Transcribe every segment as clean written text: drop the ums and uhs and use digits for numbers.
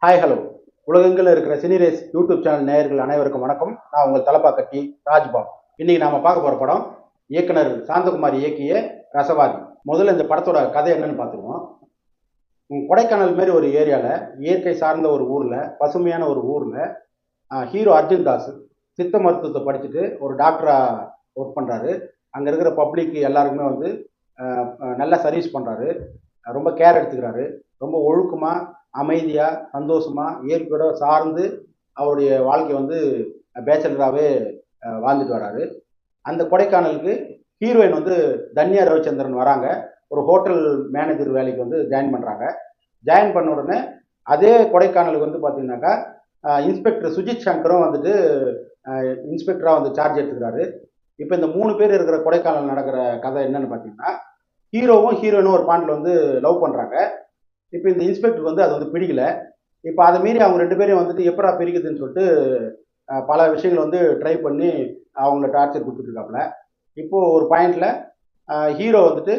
Hi hello. உலகெங்கில் இருக்கிற சினிரேஸ் YouTube channel நேயர்கள் அனைவருக்கும் வணக்கம். நான் உங்கள் தலப்பாக்கட்டி ராஜ்பாப். இன்னைக்கு நாம பார்க்க போற படம் இயக்குனர் சாந்தகுமார் இயக்கிய ரசவாதி. முதல்ல இந்த படத்தோட கதை என்னன்னு பார்த்துருவோம். கொடைக்கானல் மாதிரி ஒரு ஏரியால, இயற்கை சார்ந்த ஒரு ஊர்ல, பசுமையான ஒரு ஊர்ல ஹீரோ அர்ஜுன் தாஸ் சித்த மருத்துவத்தை படிச்சுட்டு ஒரு டாக்டரா ஒர்க் பண்றாரு. அங்க இருக்கிற பப்ளிக் எல்லாருக்குமே வந்து நல்லா சர்வீஸ் பண்றாரு. ரொம்ப கேர் எடுத்துக்கிறாரு. ரொம்ப ஒழுக்கமா, அமைதியா, சந்தோஷமா, இயற்கையோட சார்ந்து அவருடைய வாழ்க்கை வந்து பேச்சலராகவே வாழ்ந்துட்டு வராரு. அந்த கொடைக்கானலுக்கு ஹீரோயின் வந்து தன்யா ரவிச்சந்திரன் வராங்க. ஒரு ஹோட்டல் மேனேஜர் வேலைக்கு வந்து ஜாயின் பண்ணுறாங்க. ஜாயின் பண்ண உடனே அதே கொடைக்கானலுக்கு வந்து பார்த்தீங்கன்னாக்கா இன்ஸ்பெக்டர் சுஜித் சங்கரும் வந்துட்டு இன்ஸ்பெக்டராக வந்து சார்ஜ் எடுத்துக்கிறாரு. இப்போ இந்த 3 பேர் இருக்கிற கொடைக்கானல் நடக்கிற கதை என்னன்னு பார்த்தீங்கன்னா, ஹீரோவும் ஹீரோயினும் ஒரு பாயிண்ட்ல வந்து லவ் பண்ணுறாங்க. இப்போ இந்த இன்ஸ்பெக்டருக்கு வந்து அது வந்து பிடிக்கல. இப்போ அதை மீறி அவங்க 2 பேரையும் வந்துட்டு எப்படா பிரிக்குதுன்னு சொல்லிட்டு பல விஷயங்கள் வந்து ட்ரை பண்ணி அவங்கள டார்ச்சர் கொடுத்துட்ருக்காப்புல. இப்போ ஒரு பாயிண்ட்ல ஹீரோ வந்துட்டு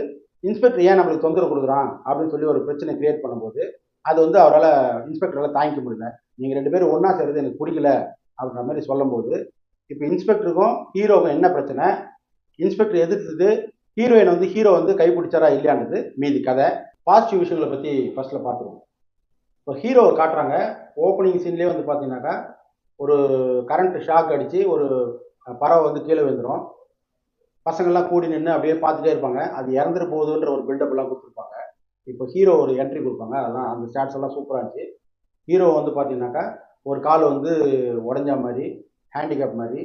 இன்ஸ்பெக்டர் ஏன் நம்மளுக்கு தொந்தரவு கொடுக்குறான் அப்படின்னு சொல்லி ஒரு பிரச்சனை கிரியேட் பண்ணும்போது அது வந்து அவரால் இன்ஸ்பெக்டரால் தாங்கிக்க முடியல. நீங்கள் 2 பேரும் ஒன்றா சேர்றது எனக்கு பிடிக்கல அப்படின்ற மாதிரி சொல்லும்போது இப்போ இன்ஸ்பெக்டருக்கும் ஹீரோவுக்கும் என்ன பிரச்சனை, இன்ஸ்பெக்டர் எதிர்த்தது ஹீரோயின் வந்து ஹீரோ வந்து கைப்பிடிச்சாரா இல்லையான்றது மீதி கதை. பாசிட்டிவ் விஷயங்களை பற்றி ஃபர்ஸ்ட்டில் பார்த்துருவோம். இப்போ ஹீரோவை காட்டுறாங்க. ஓப்பனிங் சீன்லேயே வந்து பார்த்தீங்கன்னாக்கா ஒரு கரண்ட் ஷாக் அடித்து ஒரு பறவை வந்து கீழே விழுந்துடும். பசங்கள்லாம் கூடி நின்று அப்படியே பார்த்துட்டே இருப்பாங்க. அது இறந்துட்டு போகுதுன்ற ஒரு பில்டப் எல்லாம் கொடுத்துருப்பாங்க. இப்போ ஹீரோ ஒரு என்ட்ரி கொடுப்பாங்க. அதெல்லாம் அந்த ஸ்டாட்ஸ் எல்லாம் சூப்பராக இருந்துச்சு. ஹீரோ வந்து பார்த்தீங்கன்னாக்கா ஒரு கால் வந்து உடஞ்ச மாதிரி, ஹேண்டிகேப் மாதிரி,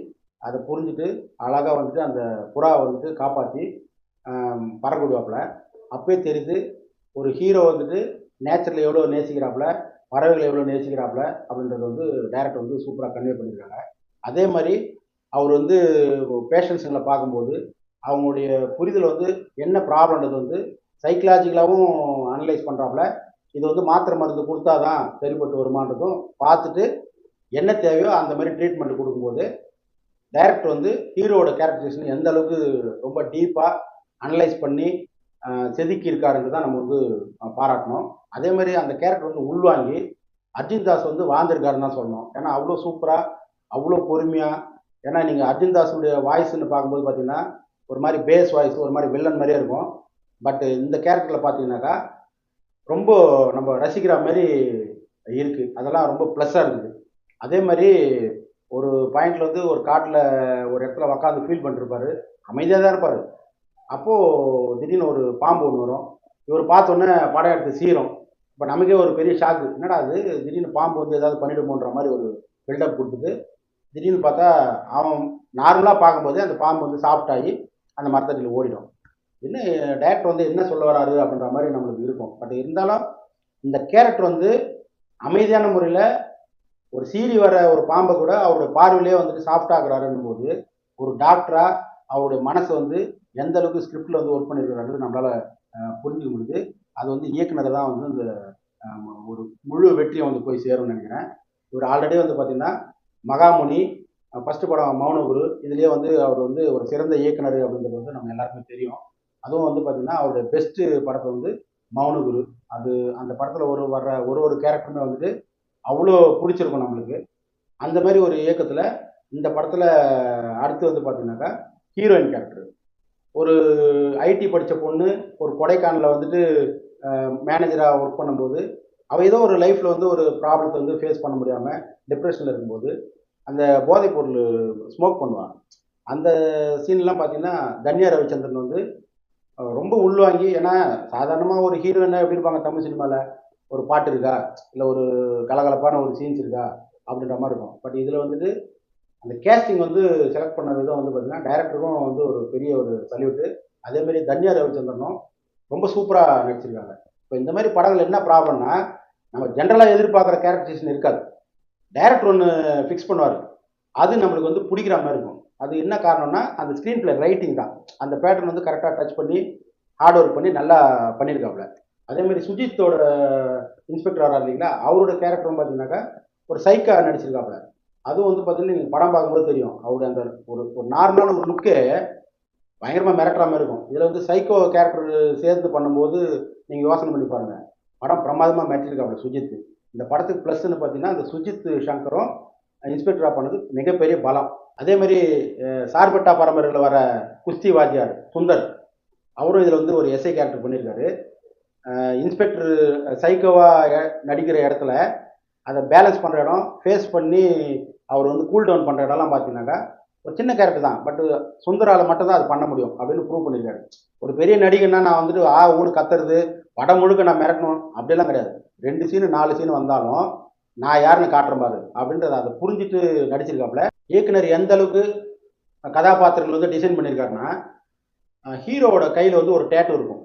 அதை புரிஞ்சுட்டு அழகாக வந்துட்டு அந்த புறாவை வந்துட்டு காப்பாற்றி பறக்க விடுவாப்புல. அப்பவே தெரியுது ஒரு ஹீரோ வந்துட்டு நேச்சரில் எவ்வளோ நேசிக்கிறாப்புல, பறவைகளை எவ்வளோ நேசிக்கிறாப்புல அப்படின்றது வந்து டைரக்டர் வந்து சூப்பராக கன்வே பண்ணியிருக்காங்க. அதே மாதிரி அவர் வந்து பேஷண்ட்ஸுங்களை பார்க்கும்போது அவங்களுடைய புரிதல் வந்து என்ன ப்ராப்ளம்ன்றது வந்து சைக்கலாஜிக்கலாகவும் அனலைஸ் பண்ணுறாப்புல. இது வந்து மாத்திரை மருந்து கொடுத்தா தான் சரிப்பட்டு வருமானதும் பார்த்துட்டு என்ன தேவையோ அந்த மாதிரி ட்ரீட்மெண்ட் கொடுக்கும்போது டைரக்டர் வந்து ஹீரோவோட கேரக்டரைசேஷன் எந்த அளவுக்கு ரொம்ப டீப்பாக அனலைஸ் பண்ணி செதுக்கி இருக்காருன்னு தான் நம்ம வந்து பாராட்டணும். அதே மாதிரி அந்த கேரக்டர் வந்து உள்வாங்கி அர்ஜுன் தாஸ் வந்து வாழ்ந்திருக்காருன்னு தான் சொல்லணும். ஏன்னா அவ்வளோ சூப்பராக, அவ்வளோ பொறுமையாக. ஏன்னா நீங்கள் அர்ஜுன் தாஸுடைய வாய்ஸ்ன்னு பார்க்கும்போது பார்த்தீங்கன்னா ஒரு மாதிரி பேஸ் வாய்ஸ் ஒரு மாதிரி வில்லன் மாதிரியே இருக்கும். பட் இந்த கேரக்டரில் பார்த்தீங்கன்னாக்கா ரொம்ப நம்ம ரசிக்கிற மாதிரி இருக்குது. அதெல்லாம் ரொம்ப ப்ளஸ்ஸாக இருக்குது. அதே மாதிரி ஒரு பாயிண்ட்ல வந்து ஒரு காட்டில் ஒரு இடத்துல உக்காந்து ஃபீல் பண்ணிருப்பாரு. அமைதியாக தான் இருப்பார். அப்போது திடீர்னு ஒரு பாம்பு ஒன்று வரும். இவர் பார்த்தோன்னே படம் எடுத்து சீரும். இப்போ நமக்கே ஒரு பெரிய ஷாக்கு. என்னடா அது திடீர்னு பாம்பு வந்து ஏதாவது பண்ணிடுமோன்ற மாதிரி ஒரு பில்டப் கொடுத்துட்டு திடீர்னு பார்த்தா அவன் நார்மலாக பார்க்கும்போதே அந்த பாம்பு வந்து சாஃப்ட் ஆகி அந்த மரத்தடியில் ஓடிடும். என்ன டேரக்டர் வந்து என்ன சொல்ல வராரு அப்படின்ற மாதிரி நம்மளுக்கு இருக்கும். பட் இருந்தாலும் இந்த கேரக்டர் வந்து அமைதியான முறையில் ஒரு சீறி வர ஒரு பாம்பை கூட அவருடைய பார்வையிலே வந்துட்டு சாஃப்ட் ஆகுறாருன்னும் போது ஒரு டாக்டரா அவருடைய மனசை வந்து எந்த அளவுக்கு ஸ்கிரிப்டில் வந்து ஒர்க் பண்ணியிருக்கிறாரு நம்மளால புரிஞ்சுக்க முடியுது. அது வந்து இயக்குனரை தான் வந்து இந்த ஒரு முழு வெற்றியை வந்து போய் சேரும்னு நினைக்கிறேன். இவர் ஆல்ரெடி வந்து பார்த்தீங்கன்னா மகாமுனி ஃபர்ஸ்ட் படம் மௌனகுரு இதுலேயே வந்து அவர் வந்து ஒரு சிறந்த இயக்குனர் அப்படின்றது வந்து நம்ம எல்லாருக்குமே தெரியும். அதுவும் வந்து பார்த்தீங்கன்னா அவருடைய பெஸ்ட்டு படத்தை வந்து மௌனகுரு. அது அந்த படத்தில் வர்ற ஒரு கேரக்டருமே வந்துட்டு அவ்வளோ பிடிச்சிருக்கும் நம்மளுக்கு. அந்த மாதிரி ஒரு இயக்கத்தில் இந்த படத்தில் அடுத்து வந்து பார்த்தீங்கன்னாக்கா ஹீரோயின் கேரக்டர் ஒரு ஐடி படித்த பொண்ணு ஒரு கொடைக்கானலில் வந்துட்டு மேனேஜராக ஒர்க் பண்ணும்போது அவள் ஏதோ ஒரு லைஃப்பில் வந்து ஒரு ப்ராப்ளத்தை வந்து ஃபேஸ் பண்ண முடியாமல் டிப்ரெஷனில் இருக்கும்போது அந்த போதைப் பொருள் ஸ்மோக் பண்ணுவான். அந்த சீன்லாம் பார்த்தீங்கன்னா தன்யா ரவிச்சந்திரன் வந்து ரொம்ப உள்வாங்கி. ஏன்னா சாதாரணமாக ஒரு ஹீரோயினா எப்படி இருப்பாங்க தமிழ் சினிமாவில், ஒரு பாட்டு இருக்கா இல்லை ஒரு கலகலப்பான ஒரு சீன்ஸ் இருக்கா அப்படின்ற மாதிரி இருக்கும். பட் இதில் வந்துட்டு அந்த கேஸ்டிங் வந்து செலக்ட் பண்ண விதம் வந்து பார்த்தீங்கன்னா டைரக்டருக்கும் வந்து ஒரு பெரிய ஒரு சல்யூட்டு. அதேமாதிரி தன்யா ரவிச்சந்திரனும் ரொம்ப சூப்பராக நடிச்சிருக்காங்க. இப்போ இந்த மாதிரி படங்கள் என்ன ப்ராப்ளம்னா நம்ம ஜென்ரலாக எதிர்பார்க்குற கேரக்டரைசேஷன் இருக்காது. டைரக்டர் ஒன்று ஃபிக்ஸ் பண்ணுவார். அது நம்மளுக்கு வந்து பிடிக்கிற மாதிரி இருக்கும். அது என்ன காரணம்னா அந்த ஸ்க்ரீன் பிளே ரைட்டிங் தான். அந்த பேட்டர்ன் வந்து கரெக்டாக டச் பண்ணி ஹார்ட் ஒர்க் பண்ணி நல்லா பண்ணியிருக்காப்புல. அதேமாதிரி சுஜித்தோட இன்ஸ்பெக்டர் வராது இல்லைங்களா, அவரோட கேரக்டரும் பார்த்தீங்கன்னாக்கா ஒரு சைக்கா நடிச்சிருக்காப்புல. அதுவும் வந்து பார்த்தீங்கன்னா நீங்கள் படம் பார்க்கும்போது தெரியும். அவருடைய அந்த ஒரு ஒரு நார்மலான ஒரு லுக்கே பயங்கரமாக மிரட்டுற மாதிரி இருக்கும். இதில் வந்து சைக்கோ கேரக்டர் சேர்ந்து பண்ணும்போது நீங்கள் யோசனை பண்ணி பாருங்கள். படம் பிரமாதமாக மெட்டிருக்காப்புல சுஜித். இந்த படத்துக்கு ப்ளஸ்ன்னு பார்த்தீங்கன்னா அந்த சுஜித் சங்கரும் இன்ஸ்பெக்டராக பண்ணது மிகப்பெரிய பலம். அதே மாதிரி சார்பட்டா பரம்பரையில் வர குஸ்தி வாத்தியார் சுந்தர், அவரும் இதில் வந்து ஒரு எஸ்ஐ கேரக்டர் பண்ணியிருக்காரு. இன்ஸ்பெக்டர் சைக்கோவாக நடிக்கிற இடத்துல அதை பேலன்ஸ் பண்ணுற இடம், ஃபேஸ் பண்ணி அவர் வந்து கூல் டவுன் பண்ணுற இடம்லாம் பார்த்தீங்கன்னாக்கா ஒரு சின்ன கேரக்டர் தான், பட் சுந்தரால் மட்டும்தான் அது பண்ண முடியும் அப்படின்னு ப்ரூவ் பண்ணியிருக்காரு. ஒரு பெரிய நடிகன்னா நான் வந்துட்டு ஊனு கத்துறது, படம் முழுக்க நான் மிரட்டணும் அப்படிலாம் கிடையாது. 2 சீனு 4 சீனு வந்தாலும் நான் யாருன்னு காட்டுறேன் பாரு அப்படின்றத அதை புரிஞ்சுட்டு நடிச்சிருக்காப்புல. இயக்குனர் எந்த அளவுக்கு கதாபாத்திரங்கள் வந்து டிசைன் பண்ணியிருக்காருன்னா, ஹீரோவோட கையில் வந்து ஒரு டேட்டூ இருக்கும்,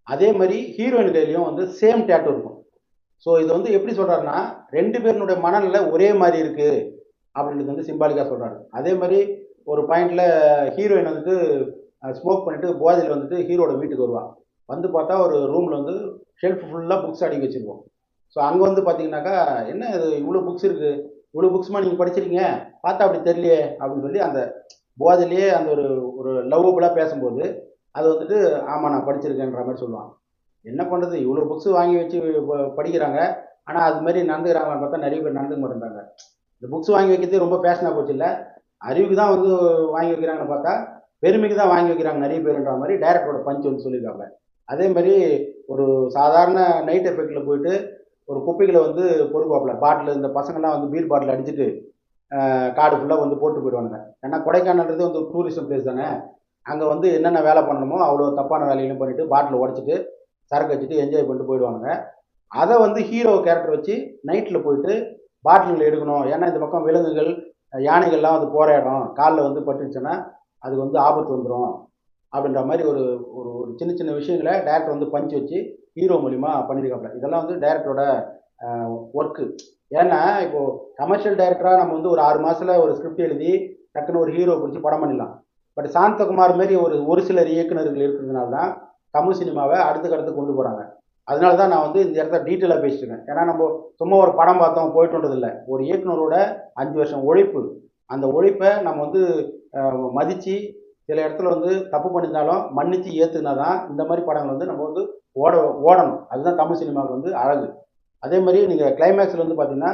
அதே மாதிரி ஹீரோயின் கையிலையும் வந்து சேம் டேட்டூ இருக்கும். ஸோ இது வந்து எப்படி சொல்கிறாருன்னா, 2 பேருனுடைய மனநிலை ஒரே மாதிரி இருக்குது அப்படின்றது வந்து சிம்பாலிக்காக சொல்கிறாரு. அதே மாதிரி ஒரு பாயிண்டில் ஹீரோயின் வந்துட்டு ஸ்மோக் பண்ணிவிட்டு போதையில் வந்துட்டு ஹீரோட வீட்டுக்கு வருவாள். வந்து பார்த்தா ஒரு ரூமில் வந்து ஷெல்ஃப் ஃபுல்லாக புக்ஸ் அடுக்கி வச்சுருவோம். ஸோ அங்கே வந்து பார்த்தீங்கன்னாக்கா, என்ன இது இவ்வளோ புக்ஸ் இருக்குது, இவ்வளோ புக்ஸ்மா நீங்கள் படிச்சிருக்கீங்க, பார்த்தா அப்படி தெரியலையே அப்படின்னு சொல்லி அந்த போதையிலேயே அந்த ஒரு ஒரு லவ்வபுளாக பேசும்போது அது வந்துட்டு ஆமாம் நான் படிச்சிருக்கேன்ற மாதிரி சொல்லுவான். என்ன பண்ணுறது, இவ்வளோ புக்ஸ் வாங்கி வச்சு படிக்கிறாங்க, ஆனால் அது மாதிரி நடந்துக்கிறாங்களான்னு பார்த்தா நிறைய பேர் நடந்துக்க மாட்டேங்கிறாங்க. இந்த புக்ஸ் வாங்கி வைக்கிறதே ரொம்ப பேஷனாக போச்சு இல்லை, அறிவுக்கு தான் வந்து வாங்கி வைக்கிறாங்கன்னு பார்த்தா பெருமைக்கு தான் வாங்கி வைக்கிறாங்க நிறைய பேருன்ற மாதிரி டைரக்டரோட பஞ்ச் வந்து சொல்லியிருக்காங்க. அதே மாதிரி ஒரு சாதாரண நைட் எஃபெக்டில் போயிட்டு ஒரு குப்பைகளை வந்து பொறுப்பாப்புல பாட்டில், இந்த பசங்கள்லாம் வந்து பீர் பாட்டில் அடிச்சுட்டு காடு ஃபுல்லாக வந்து போட்டு போயிடுவானுங்க. ஏன்னா கொடைக்கானல்ன்றது வந்து ஒரு டூரிசம் பிளேஸ் தானே, அங்கே வந்து என்னென்ன வேலை பண்ணணுமோ அவ்வளோ தப்பான வேலைகளும் பண்ணிவிட்டு பாட்டில் உடச்சிட்டு சரக்கு வச்சுட்டு என்ஜாய் பண்ணிட்டு போயிடுவானுங்க. அதை வந்து ஹீரோ கேரக்டர் வச்சு நைட்டில் போயிட்டு பாட்டில்கள் எடுக்கணும், ஏன்னா இந்த பக்கம் விலங்குகள் யானைகள்லாம் வந்து போகிற இடம், காலில் வந்து பட்டுச்சுன்னா அது வந்து ஆபத்து வந்துடும் அப்படின்ற மாதிரி ஒரு ஒரு ஒரு சின்ன சின்ன விஷயங்களை டைரக்டர் வந்து பஞ்ச் வச்சு ஹீரோ மூலிமா பண்ணியிருக்காப்புல. இதெல்லாம் வந்து டைரக்டரோட ஒர்க்கு. ஏன்னா இப்போது கமர்ஷியல் டைரக்டராக நம்ம வந்து ஒரு 6 மாதத்தில் ஒரு ஸ்கிரிப்ட் எழுதி டக்குன்னு ஒரு ஹீரோ பிடிச்சி படம் பண்ணிடலாம். பட் சாந்தகுமார் மாரி ஒரு சிலர் இயக்குநர்கள் இருக்கிறதுனால தான் தமிழ் சினிமாவை அடுத்துக்கடுத்து கொண்டு போகிறாங்க. அதனால தான் நான் வந்து இந்த இடத்த டீட்டெயிலாக பேசிட்டுருக்கேன். ஏன்னா நம்ம சும்மா ஒரு படம் பார்த்தோம் போயிட்டுன்றதில்லை, ஒரு இயக்குனரோட 5 வருஷம் உழைப்பு, அந்த உழைப்பை நம்ம வந்து மதித்து சில இடத்துல வந்து தப்பு பண்ணியிருந்தாலும் மன்னித்து ஏற்றுனா தான் இந்த மாதிரி படங்கள் வந்து நம்ம வந்து ஓடணும். அதுதான் தமிழ் சினிமாவுக்கு வந்து அழகு. அதே மாதிரி நீங்கள் கிளைமேக்ஸில் வந்து பார்த்தீங்கன்னா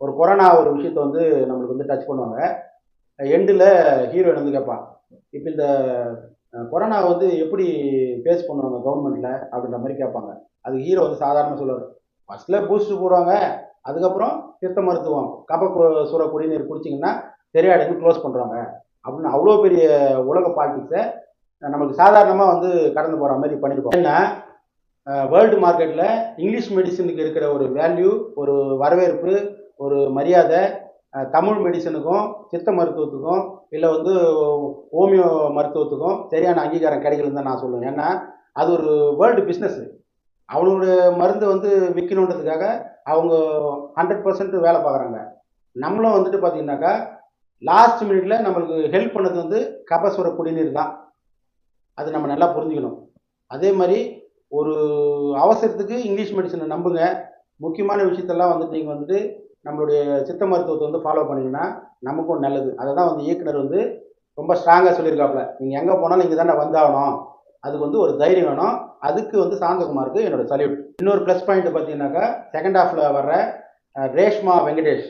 ஒரு கொரோனா ஒரு விஷயத்தை வந்து நம்மளுக்கு வந்து டச் பண்ணுவாங்க. எண்டில் ஹீரோயின் வந்து கேட்பான், இப்போ இந்த கொரோனா வந்து எப்படி ஃபேஸ் பண்ணுவாங்க கவர்மெண்ட்டில் அப்படின்ற மாதிரி கேட்பாங்க. அது ஹீரோ வந்து சாதாரணமாக சொல்லுவார், ஃபஸ்ட்டில் பூஸ்ட் போடுவாங்க, அதுக்கப்புறம் சித்த மருத்துவம் கப சுர குடிநீர் குடிச்சிங்கன்னா தெரியாடுன்னு க்ளோஸ் பண்ணுறாங்க அப்படின்னு அவ்வளோ பெரிய உலக பாலிட்டிக்ஸை நமக்கு சாதாரணமாக வந்து கடந்து போகிற மாதிரி பண்ணியிருக்கோம். ஏன்னா வேர்ல்டு மார்க்கெட்டில் இங்கிலீஷ் மெடிசனுக்கு இருக்கிற ஒரு வேல்யூ, ஒரு வரவேற்பு, ஒரு மரியாதை தமிழ் மெடிசனுக்கும் சித்த மருத்துவத்துக்கும் இல்லை வந்து ஹோமியோ மருத்துவத்துக்கும் சரியான அங்கீகாரம் கிடைக்கலன்னு தான் நான் சொல்லுவேன். ஏன்னா அது ஒரு வேர்ல்டு பிஸ்னஸ்ஸு. அவங்களுடைய மருந்து வந்து விற்கணுன்றதுக்காக அவங்க 100% வேலை பார்க்குறாங்க. நம்மளும் வந்துட்டு பார்த்தீங்கன்னாக்கா லாஸ்ட் மினிட்ல நம்மளுக்கு ஹெல்ப் பண்ணது வந்து கபசுர குடிநீர் தான். அது நம்ம நல்லா புரிஞ்சுக்கணும். அதே மாதிரி ஒரு அவசரத்துக்கு இங்கிலீஷ் மெடிசனை நம்புங்க, முக்கியமான விஷயத்தெல்லாம் வந்துட்டு நீங்கள் வந்துட்டு நம்மளுடைய சித்த மருத்துவத்தை வந்து ஃபாலோ பண்ணிங்கன்னா நமக்கும் நல்லது. அதை தான் வந்து இயக்குனர் வந்து ரொம்ப ஸ்ட்ராங்காக சொல்லியிருக்காப்புல, நீங்கள் எங்கே போனாலும் இங்கே தானே வந்தாகணும், அதுக்கு வந்து ஒரு தைரியம் வேணும். அதுக்கு வந்து சாந்தகுமாருக்கு என்னோட சல்யூட். இன்னொரு ப்ளஸ் பாயிண்ட் பார்த்தீங்கன்னாக்கா செகண்ட் ஹாஃபில் வர்ற ரேஷ்மா வெங்கடேஷ்,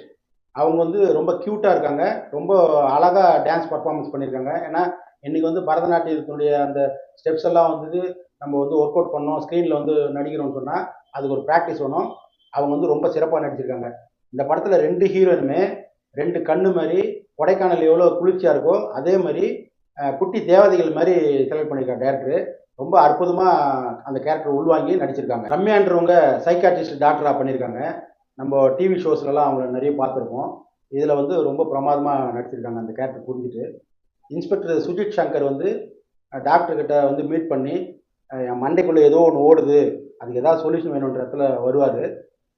அவங்க வந்து ரொம்ப க்யூட்டாக இருக்காங்க, ரொம்ப அழகாக டான்ஸ் பர்ஃபார்மன்ஸ் பண்ணியிருக்காங்க. ஏன்னா இன்றைக்கி வந்து பரதநாட்டியத்தினுடைய அந்த ஸ்டெப்ஸ் எல்லாம் வந்துட்டு நம்ம வந்து ஒர்க் அவுட் பண்ணோம், ஸ்க்ரீனில் வந்து நடிக்கிறோம்னு சொன்னால் அதுக்கு ஒரு ப்ராக்டிஸ் வேணும். அவங்க வந்து ரொம்ப சிறப்பாக நடிச்சிருக்காங்க. இந்த படத்தில் 2 ஹீரோயினுமே 2 கண்ணு மாதிரி கொடைக்கானல் எவ்வளோ குளிர்ச்சியாக இருக்கோ அதே மாதிரி குட்டி தேவதைகள் மாதிரி செலக்ட் பண்ணியிருக்காங்க டேரக்டரு. ரொம்ப அற்புதமாக அந்த கேரக்டர் உள்வாங்கி நடிச்சிருக்காங்க. ரம்யான்றவங்க சைக்காட்ரிஸ்ட் டாக்டராக பண்ணியிருக்காங்க. நம்ம டிவி ஷோஸ்லலாம் அவங்கள நிறைய பார்த்துருப்போம். இதில் வந்து ரொம்ப பிரமாதமாக நடிச்சிருக்காங்க அந்த கேரக்டர் புரிஞ்சுட்டு. இன்ஸ்பெக்டர் சுஜித் சங்கர் வந்து டாக்டர்கிட்ட வந்து மீட் பண்ணி என் மண்டைக்குள்ளே ஏதோ ஒன்று ஓடுது, அதுக்கு ஏதாவது சொல்யூஷன் வேணுன்ற இடத்துல வருவார்.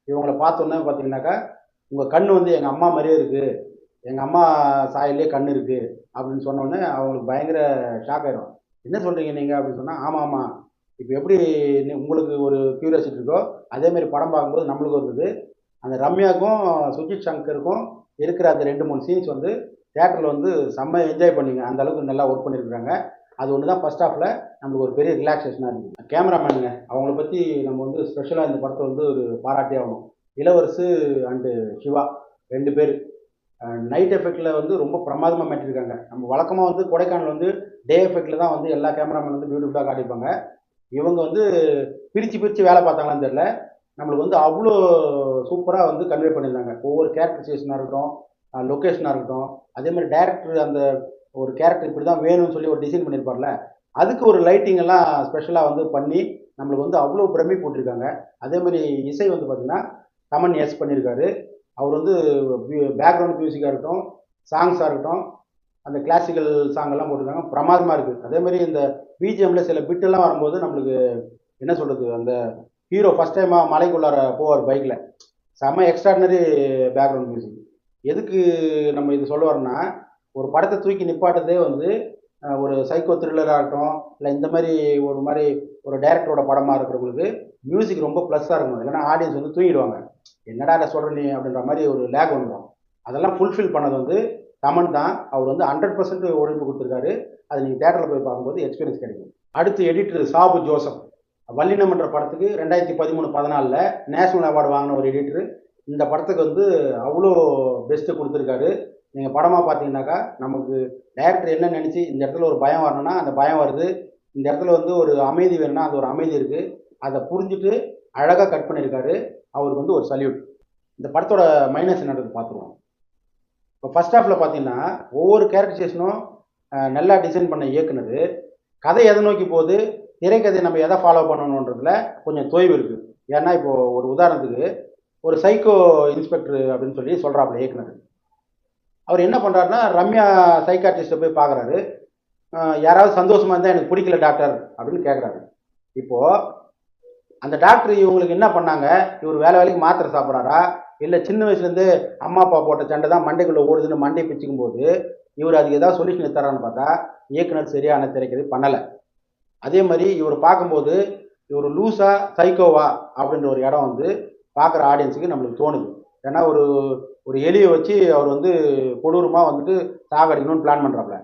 இவங்கள பார்த்தோன்னே பார்த்தீங்கன்னாக்கா, உங்கள் கண் வந்து எங்கள் அம்மா மாதிரியே இருக்குது, எங்கள் அம்மா சாயல்லே கண் இருக்குது அப்படின்னு சொன்னோடனே அவங்களுக்கு பயங்கர ஷாக் ஆகிடும். என்ன சொல்கிறீங்க நீங்கள் அப்படின்னு சொன்னால், ஆமாம் ஆமாம், இப்போ எப்படி உங்களுக்கு ஒரு க்யூரியாசிட்டி இருக்கோ அதேமாதிரி படம் பார்க்கும்போது நம்மளுக்கும் இருக்குது. அந்த ரம்யாவுக்கும் சுஜித் சங்கருக்கும் இருக்கிற அந்த 2-3 சீன்ஸ் வந்து தியேட்டரில் வந்து செம்ம என்ஜாய் பண்ணிங்க, அந்த அளவுக்கு நல்லா ஒர்க் பண்ணியிருக்கிறாங்க. அது ஒன்று தான் ஃபர்ஸ்ட் ஹாஃபில் நம்மளுக்கு ஒரு பெரிய ரிலாக்ஸேஷனாக இருந்தது. கேமராமேனுங்க அவங்கள பற்றி நம்ம வந்து ஸ்பெஷலாக இந்த படத்தை வந்து ஒரு பாராட்டே ஆகணும். இளவரசு அண்டு சிவா 2 பேர் நைட் எஃபெக்டில் வந்து ரொம்ப பிரமாதமாக மாட்டிருக்காங்க. நம்ம வழக்கமாக வந்து கொடைக்கானல் வந்து டே எஃபெக்டில் தான் வந்து எல்லா கேமராமேன் வந்து பியூட்டிஃபுல்லாக காட்டியிருப்பாங்க. இவங்க வந்து பிரித்து வேலை பார்த்தாங்களான்னு தெரியல. நம்மளுக்கு வந்து அவ்வளோ சூப்பராக வந்து கன்வே பண்ணியிருந்தாங்க. ஒவ்வொரு கேரக்டரைசேஷனாக இருக்கட்டும், லொக்கேஷனாக இருக்கட்டும், அதே மாதிரி டேரக்டர் அந்த ஒரு கேரக்டர் இப்படி தான் வேணும்னு சொல்லி ஒரு டிசைன் பண்ணியிருப்பார்ல, அதுக்கு ஒரு லைட்டிங் எல்லாம் ஸ்பெஷலாக வந்து பண்ணி நம்மளுக்கு வந்து அவ்வளோ பிரமிப்பு போட்டிருக்காங்க. அதே மாதிரி இசை வந்து பார்த்திங்கன்னா தமன் எஸ் பண்ணியிருக்காரு. அவர் வந்து பேக்ரவுண்ட் மியூசிக்காக இருக்கட்டும், சாங்ஸாக இருக்கட்டும், அந்த கிளாசிக்கல் சாங்கெல்லாம் போட்டிருக்காங்க, பிரமாதமாக இருக்குது. அதே மாதிரி இந்த பிஜிஎம்மில் சில பிட்டெல்லாம் வரும்போது நம்மளுக்கு என்ன சொல்கிறது, அந்த ஹீரோ ஃபஸ்ட் டைமாக மலைக்குள்ளார போவார் பைக்கில், செம்ம எக்ஸ்ட்ராடினரி பேக்ரவுண்ட் மியூசிக். எதுக்கு நம்ம இது சொல்ல வரோம்னா, ஒரு படத்தை தூக்கி நிப்பாட்டதே வந்து ஒரு சைக்கோ த்ரில்லராக இருக்கட்டும், இல்லை இந்த மாதிரி ஒரு டைரக்டரோட படமாக இருக்கிறவங்களுக்கு மியூசிக் ரொம்ப ப்ளஸ்ஸாக இருக்கணும். இல்லைன்னா ஆடியன்ஸ் வந்து தூங்கிடுவாங்க. என்னடா அதை சொல்கிற நீ அப்படின்ற மாதிரி ஒரு லேக் வந்துடும். அதெல்லாம் ஃபுல்ஃபில் பண்ணது வந்து தமன் தான். அவர் வந்து 100% உழைப்பு கொடுத்துருக்காரு. அது நீங்கள் தேட்டரில் போய் பார்க்கும்போது எக்ஸ்பீரியன்ஸ் கிடைக்கும். அடுத்து எடிட்டர் சாபு ஜோசப். வல்லினம் என்ற படத்துக்கு 2013-14 நேஷனல் அவார்டு வாங்கின ஒரு எடிட்டர். இந்த படத்துக்கு வந்து அவ்வளோ பெஸ்ட்டு கொடுத்துருக்காரு. நீங்கள் படமாக பார்த்தீங்கன்னாக்கா நமக்கு டைரக்டர் என்ன நினச்சி இந்த இடத்துல ஒரு பயம் வரணும்னா அந்த பயம் வருது, இந்த இடத்துல வந்து ஒரு அமைதி வேணும்னா அது ஒரு அமைதி இருக்குது, அதை புரிஞ்சுட்டு அழகாக கட் பண்ணியிருக்காரு. அவருக்கு வந்து ஒரு சல்யூட். இந்த படத்தோட மைனஸ் என்னன்றது பார்த்துருவோம். இப்போ ஃபர்ஸ்ட் ஹாஃபில் பார்த்தீங்கன்னா ஒவ்வொரு கேரக்டரைசேஷனும் நல்லா டிசைன் பண்ண இயக்குனர் கதை எதை நோக்கி போகுது, திரைக்கதை நம்ம எதை ஃபாலோ பண்ணணுன்றதுல கொஞ்சம் தொய்வு இருக்குது. ஏன்னா இப்போது ஒரு உதாரணத்துக்கு ஒரு சைக்கோ இன்ஸ்பெக்டர் அப்படின்னு சொல்லி சொல்கிறாப்புல இயக்குனர். அவர் என்ன பண்ணுறாருன்னா ரம்யா சைக்காட்ரிஸ்ட்டை போய் பார்க்குறாரு. யாராவது சந்தோஷமாக இருந்தால் எனக்கு பிடிக்கல டாக்டர் அப்படின்னு கேட்குறாரு. இப்போது அந்த டாக்டர் இவங்களுக்கு என்ன பண்ணாங்க, இவர் வேலைக்கு மாத்திரை சாப்பிட்றாரா, இல்லை சின்ன வயசுலேருந்து அம்மா அப்பா போட்ட சண்டை தான் மண்டைக்குள்ளே ஓடுதுன்னு மண்டை பிச்சுக்கும் போது இவர் அதுக்கு ஏதாவது சொல்யூஷன் தரான்னு பார்த்தா இயக்குனர் சரியான திரைக்கதை பண்ணலை. அதே மாதிரி இவர் பார்க்கும்போது இவர் லூஸா சைக்கோவா அப்படின்ற ஒரு இடம் வந்து பார்க்குற ஆடியன்ஸுக்கு நம்மளுக்கு தோணுது. ஏன்னா ஒரு எலியை வச்சு அவர் வந்து கொடூரமாக வந்துட்டு சாகடிக்கணும்னு பிளான் பண்ணுறாப்புல.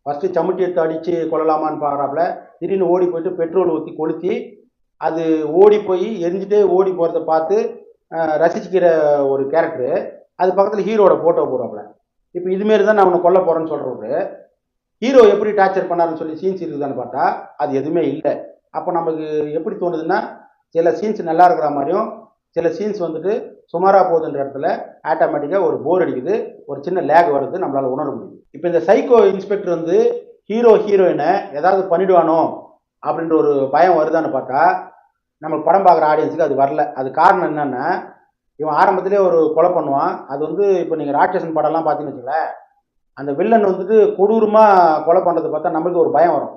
ஃபஸ்ட்டு சமுட்டி எடுத்து அடித்து கொள்ளலாமான்னு பார்க்குறாப்புல. திடீர்னு ஓடி போயிட்டு பெட்ரோல் ஊற்றி கொளுத்தி அது ஓடி போய் எரிஞ்சிட்டே ஓடி போகிறத பார்த்து ரசிக்கிற ஒரு கேரக்டரு அது பக்கத்தில் ஹீரோட ஃபோட்டோ போடுவாப்புல. இப்போ இதுமாரி தான் நான் அவனை கொல்ல போகிறேன்னு சொல்கிறவரு ஹீரோ எப்படி டார்ச்சர் பண்ணாருன்னு சொல்லி சீன்ஸ் இருக்குதான்னு பார்த்தா அது எதுவுமே இல்லை. அப்போ நமக்கு எப்படி தோணுதுன்னா சில சீன்ஸ் நல்லா இருக்கிற மாதிரியும் சில சீன்ஸ் வந்துட்டு சுமாராக போகுதுன்ற இடத்துல ஆட்டோமேட்டிக்காக ஒரு போர் அடிக்குது, ஒரு சின்ன லேக் வருது, நம்மளால் உணர முடியுது. இப்போ இந்த சைக்கோ இன்ஸ்பெக்டர் வந்து ஹீரோயினை ஏதாவது பண்ணிடுவானோ அப்படின்ற ஒரு பயம் வருதான்னு பார்த்தா நம்ம படம் பார்க்குற ஆடியன்ஸுக்கு அது வரல. அது காரணம் என்னன்னா இவன் ஆரம்பத்திலே ஒரு கொலை பண்ணுவான். அது வந்து இப்போ நீங்கள் ராட்சசன் படம்லாம் பார்த்தீங்கன்னு வச்சுங்களேன், அந்த வில்லன் வந்துட்டு கொடூரமாக கொலை பண்ணுறது பார்த்தா நம்மளுக்கு ஒரு பயம் வரும்.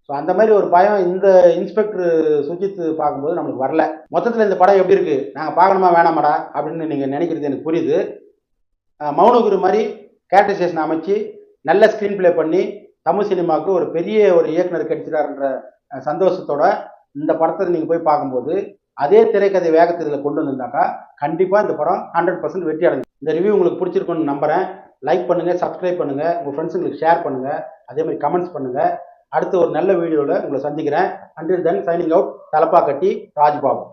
ஸோ அந்த மாதிரி ஒரு பயம் இந்த இன்ஸ்பெக்டர் சுஜித் பார்க்கும்போது நம்மளுக்கு வரல. மொத்தத்தில் இந்த படம் எப்படி இருக்குது, நாங்கள் பார்க்கணுமா வேணாமாடா அப்படின்னு நீங்கள் நினைக்கிறது எனக்கு புரியுது. மௌனகுரு மாதிரி கேரக்டரைசேஷன் அமைச்சு நல்ல ஸ்க்ரீன் பிளே பண்ணி தமிழ் சினிமாவுக்கு ஒரு பெரிய ஒரு இயக்குனர் கிடைச்சிட்டாருன்ற சந்தோஷத்தோட இந்த படத்தை நீங்கள் போய் பார்க்கும்போது அதே திரைக்கதை வேகத்தில் இதில் கொண்டு வந்திருந்தாக்கா கண்டிப்பாக இந்த படம் 100% வெற்றி அடைஞ்சு. இந்த ரிவ்யூ உங்களுக்கு பிடிச்சிருக்குன்னு நம்புகிறேன். லைக் பண்ணுங்கள், சப்ஸ்கிரைப் பண்ணுங்கள், உங்கள் ஃப்ரெண்ட்ஸுங்களுக்கு ஷேர் பண்ணுங்கள், அதே மாதிரி கமெண்ட்ஸ் பண்ணுங்கள். அடுத்த ஒரு நல்ல வீடியோவில் உங்களை சந்திக்கிறேன். Until then signing out, Thalappakatti Rajbabu.